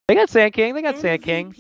They got Sand King. They got Sand King.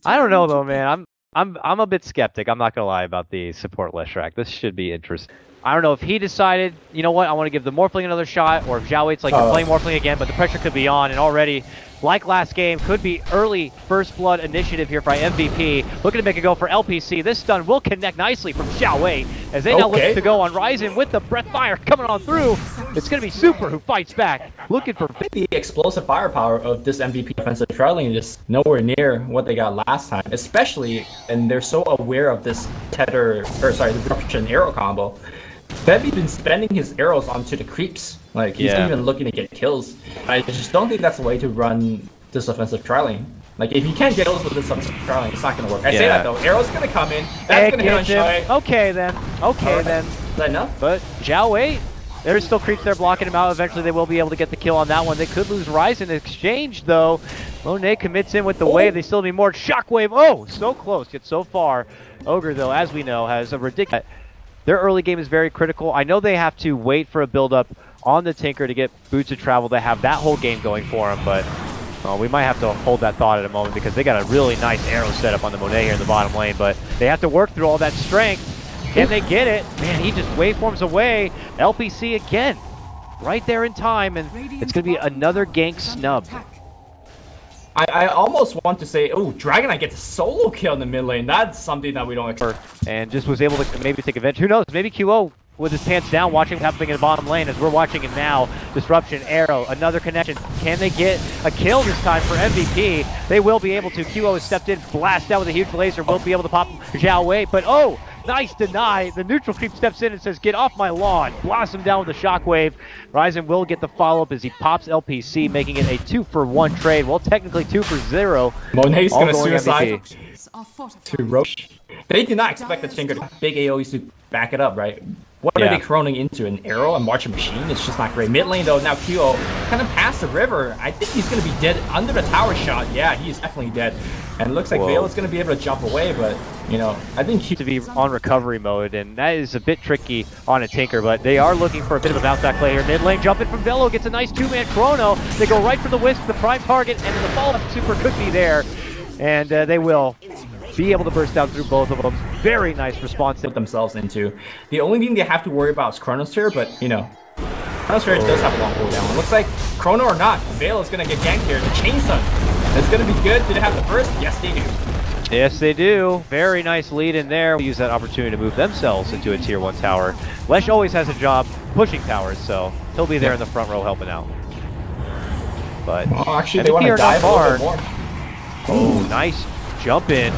I don't know though, man. I'm a bit skeptic. I'm not gonna lie about the support Leshrac. This should be interesting. I don't know if he decided, you know what, I want to give the Morphling another shot, or if Zhao Weight's like, you're playing Morphling again, but the pressure could be on, and already, like last game, could be early first blood initiative here for MVP. Looking to make a go for LPC. This stun will connect nicely from Zhao Wei, as they now look to go on Ryzen with the breath fire coming on through. It's going to be Super who fights back, looking for the explosive firepower of this MVP offensive traveling is nowhere near what they got last time, especially, and they're so aware of this tether, the disruption arrow combo. Febby's been spending his arrows onto the creeps. Like, he's not even looking to get kills. I just don't think that's the way to run this offensive trialing. Like, if you can't get kills with this offensive trialing, it's not going to work. I say that, though. Arrow's going to come in. That's going to hit on Shy. Okay, then. Okay, then. Is that enough? But Zhao Wei, there's still creeps there blocking him out. Eventually, they will be able to get the kill on that one. They could lose Rise in exchange, though. Monet commits in with the wave. They still need more. Shockwave. Oh, so close, yet so far. Ogre, though, as we know, has a ridiculous... Their early game is very critical. I know they have to wait for a build-up on the Tinker to get Boots of Travel to have that whole game going for them, but we might have to hold that thought at a moment because they got a really nice arrow set up on the Monet here in the bottom lane, but they have to work through all that strength. Can they get it? Man, he just waveforms away. LPC again, right there in time, and it's going to be another gank snub. I almost want to say, oh, Dragon Knight gets a solo kill in the mid lane. That's something that we don't expect. And just was able to maybe take advantage. Who knows? Maybe QO with his pants down, watching what's happening in the bottom lane as we're watching it now. Disruption, arrow, another connection. Can they get a kill this time for MVP? They will be able to. QO has stepped in, blast out with a huge laser, will be able to pop Zhao Wei, but oh! Nice deny. The neutral creep steps in and says, get off my lawn. Blasts him down with a shockwave. Ryzen will get the follow-up as he pops LPC, making it a 2-for-1 trade. Well, technically 2-for-0. Monet's going to suicide to Roche. They did not expect the Tinker to big AoEs to back it up, right? What are they chroning into? An arrow? A marching machine? It's just not great. Mid lane, though, now QO kind of past the river. I think he's going to be dead under the tower shot. Yeah, he is definitely dead. And it looks like Vale is going to be able to jump away, but, you know, I think he... to be on recovery mode, and that is a bit tricky on a Tinker, but they are looking for a bit of a bounce-back play here. Mid lane, jumping from Velo, gets a nice two-man chrono. They go right for the Wisp, the prime target, and the follow-up Super could be there. And they will be able to burst down through both of them. Very nice response to put themselves into. The only thing they have to worry about is Chronosphere, but, you know, Chronosphere does have a long cooldown. It looks like, Chrono or not, Vale is going to get ganked here. The Chain Stun is going to be good. Did it have the first? Yes, they do. Yes, they do. Very nice lead in there. Use that opportunity to move themselves into a tier 1 tower. Lesh always has a job pushing towers, so he'll be there in the front row helping out. But well, actually, they want to dive a little bit more. Oh, nice jump in.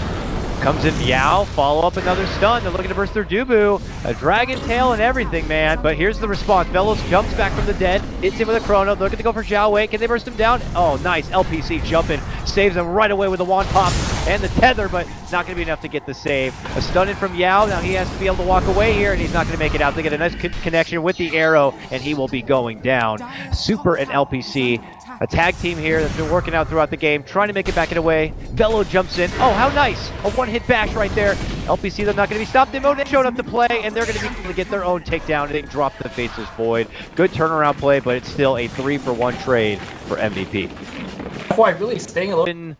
Comes in Meow, follow up another stun. They're looking to burst through DuBu. A dragon tail and everything, man. But here's the response. Velos jumps back from the dead, hits him with a chrono. Looking to go for Zhao Wei. Can they burst him down? Oh, nice. LPC jumping. Saves him right away with the wand pop and the tether, but not going to be enough to get the save. A stun in from Yao. Now he has to be able to walk away here, and he's not going to make it out. They get a nice connection with the arrow, and he will be going down. Super and LPC. A tag team here that's been working out throughout the game, trying to make it back in a way. Velo jumps in. Oh, how nice. A one-hit bash right there. LPC, they're not going to be stopped. They showed up to play, and they're going to be able to get their own takedown. They drop the Faceless Void. Good turnaround play, but it's still a 3-for-1 trade for MVP. Boy, really staying a little...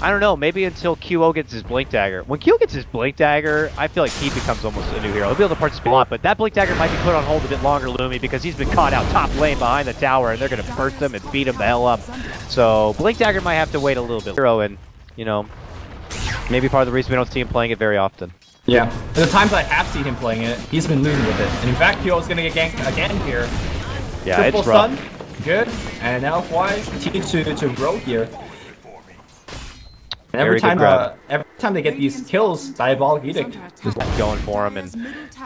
I don't know, maybe until QO gets his Blink Dagger. When QO gets his Blink Dagger, I feel like he becomes almost a new hero. He'll be able to participate a lot, but that Blink Dagger might be put on hold a bit longer, Lumi, because he's been caught out top lane behind the tower, and they're going to burst him and beat him the hell up. So Blink Dagger might have to wait a little bit. And, you know, maybe part of the reason we don't see him playing it very often. Yeah, the times I have seen him playing it, he's been losing with it. And in fact, QO is going to get ganked again here. Yeah, Triple it's rough. Stun, good. And now why continue to grow here. And every time they get these kills, Diabolic Edict is going for them, and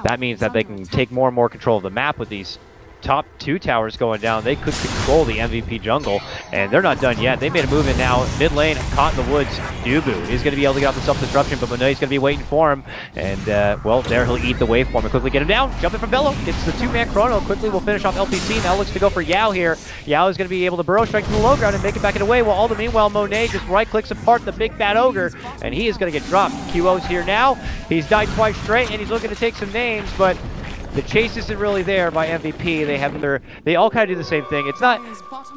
that means that they can take more and more control of the map with these top 2 towers going down. They could control the MVP jungle, and they're not done yet. They made a move in now. Mid lane, caught in the woods. DuBu is going to be able to get off the self-disruption, but Monet's going to be waiting for him. And, well, there he'll eat the waveform and quickly get him down. Jumping from Velo. Gets the 2-man chrono. Quickly will finish off LPC. Now looks to go for Yao here. Yao is going to be able to burrow strike to the low ground and make it back in the way. While all the meanwhile, Monet just right-clicks apart the big bad ogre, and he is going to get dropped. QO's here now. He's died twice straight, and he's looking to take some names, but The chase isn't really there by MVP. They all kind of do the same thing. It's not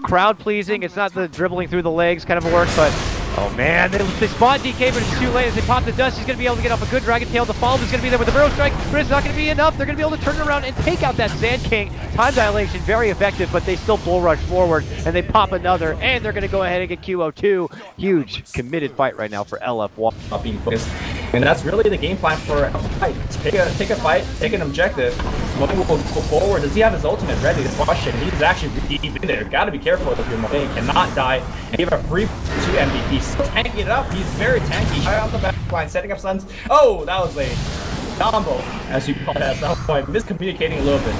crowd pleasing. It's not the dribbling through the legs kind of work, but oh man, they spot DK, but it's too late as they pop the dust. He's going to be able to get off a good Dragon Tail. The follow-up is going to be there with the Burrow Strike, but it's not going to be enough. They're going to be able to turn it around and take out that Sand King. Time dilation, very effective, but they still bull rush forward, and they pop another, and they're going to go ahead and get QO2. Huge, committed fight right now for LF1. Not being focused. And that's really the game plan for LF1. Take a fight, take an objective. Monet will go forward. Does he have his ultimate ready? The question. He's actually deep in there. Gotta be careful if your Monet cannot die. And give a free to MVP. Still tanking it up. He's very tanky. Right on the back line, setting up stuns. Oh, that was a combo, as you call it at that point. Miscommunicating a little bit.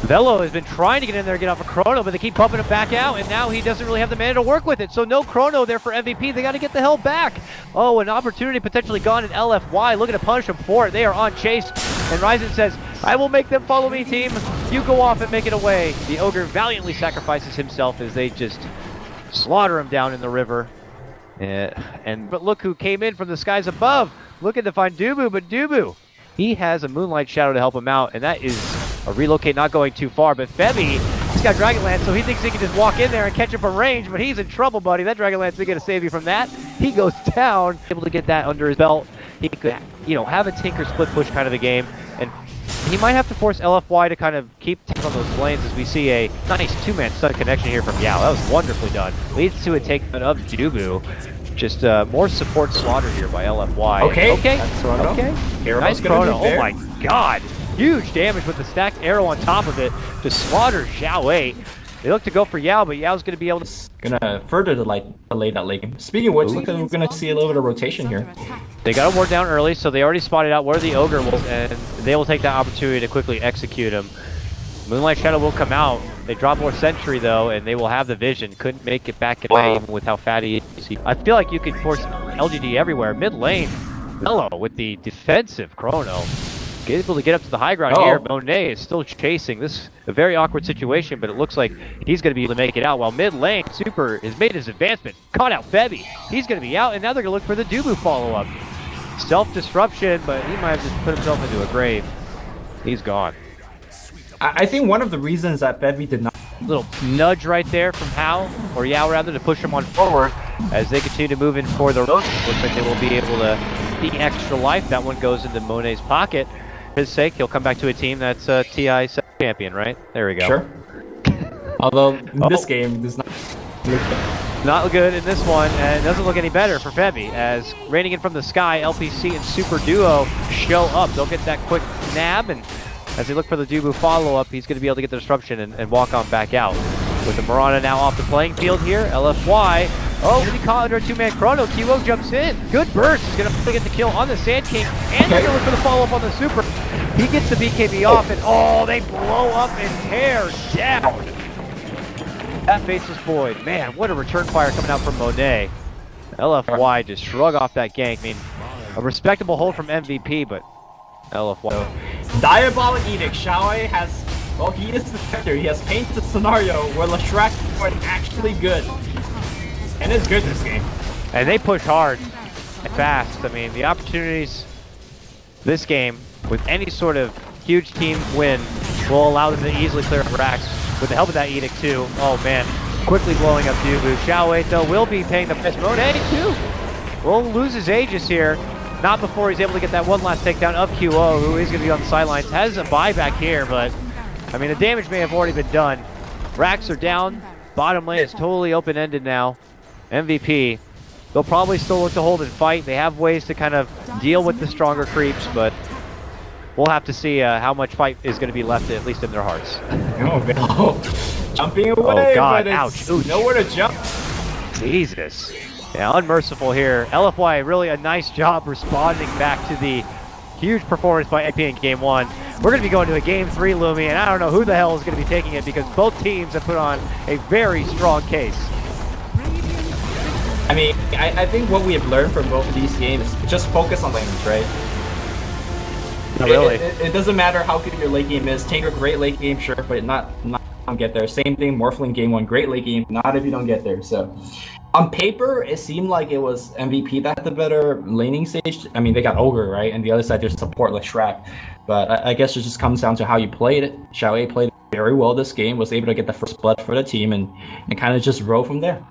Velo has been trying to get in there and get off a Chrono, but they keep pumping him back out, and now he doesn't really have the mana to work with it. So no Chrono there for MVP. They got to get the hell back. Oh, an opportunity potentially gone in LFY. Looking to punish him for it. They are on chase, and Ryzen says, I will make them follow me, team. You go off and make it away. The Ogre valiantly sacrifices himself as they just slaughter him down in the river. But look who came in from the skies above, looking to find DuBu, but DuBu, he has a Moonlight Shadow to help him out, and that is a relocate not going too far. But Febby, he's got Dragonlance, so he thinks he can just walk in there and catch him from range, but he's in trouble, buddy. That Dragonlance isn't going to save you from that. He goes down, able to get that under his belt. He could, have a Tinker split push kind of a game, and he might have to force LFY to kind of keep tabs on those lanes as we see a nice two-man stun connection here from Yao. That was wonderfully done. Leads to a takedown of DuBu. Just more support slaughter here by LFY. Okay. Nice Chrono. Oh my god. Huge damage with the stacked arrow on top of it to slaughter Xiao 8. They look to go for Yao, but Yao's going to be able to... Gonna further delay that late game. Speaking of which, look, we're going to see a little bit of rotation here. They got him wore down early, so they already spotted out where the Ogre was, and they will take that opportunity to quickly execute him. Moonlight Shadow will come out. They drop more Sentry, though, and they will have the vision. Couldn't make it back away even with how fat he is. I feel like you could force LGD everywhere. Mid lane, Mello with the defensive Chrono. Able to get up to the high ground here. Monet is still chasing. This is a very awkward situation, but it looks like he's going to be able to make it out. While mid lane, Super has made his advancement. Caught out Febby. He's going to be out, and now they're going to look for the DuBu follow-up. Self-disruption, but he might have just put himself into a grave. He's gone. I think one of the reasons that Febby did not... Little nudge right there from Yao rather, to push him on forward as they continue to move in for the road. Looks like they will be able to be extra life. That one goes into Monet's pocket. For his sake, he'll come back to a team that's TI champion, right? There we go. Sure. Although, this game does not not good in this one, and it doesn't look any better for Febby, as raining in from the sky, LPC and Super Duo show up. They'll get that quick nab, and as they look for the DuBu follow-up, he's going to be able to get the disruption and walk on back out. With the Mirana now off the playing field here, LFY. Oh, really caught under a two-man Chrono. QO jumps in. Good burst. He's going to get the kill on the Sand King, and they're going to look for the follow-up on the Super. He gets the BKB off, and they blow up and tear down. That faceless void. Man, what a return fire coming out from Monet. LFY just shrug off that gank. I mean, a respectable hold from MVP, but LFY. Diabolic Edict. Xiaowei has... Well, he is the character. He has painted the scenario where Leshrac is actually good. And it's good this game. And they push hard and fast. I mean, the opportunities this game, with any sort of huge team win, will allow them to easily clear up racks with the help of that Edict too. Oh man, quickly blowing up DuBu. Xiao 8 though will be paying the price. Monet too will lose his Aegis here. Not before he's able to get that one last takedown of QO, who is going to be on the sidelines. Has a buyback here, but I mean, the damage may have already been done. Racks are down. Bottom lane is totally open-ended now. MVP. They'll probably still look to hold and fight. They have ways to kind of deal with the stronger creeps, but we'll have to see how much fight is going to be left, at least in their hearts. Jumping away, oh god, but ouch. Nowhere to jump. Jesus. Yeah, unmerciful here. LFY, really a nice job responding back to the huge performance by AP in Game 1. We're going to be going to a Game 3, Lumi, and I don't know who the hell is going to be taking it because both teams have put on a very strong case. I mean, I think what we have learned from both of these games is just focus on lanes, right? Not really. It doesn't matter how good your late game is. Take a great late game, sure, but not get there. Same thing, Morphling Game 1, great late game, not if you don't get there. So, on paper, it seemed like it was MVP that had the better laning stage. I mean, they got Ogre, right? And the other side, there's support like Shrek. But I guess it just comes down to how you played it. Xiao A played very well this game, was able to get the first blood for the team, and kind of just roll from there.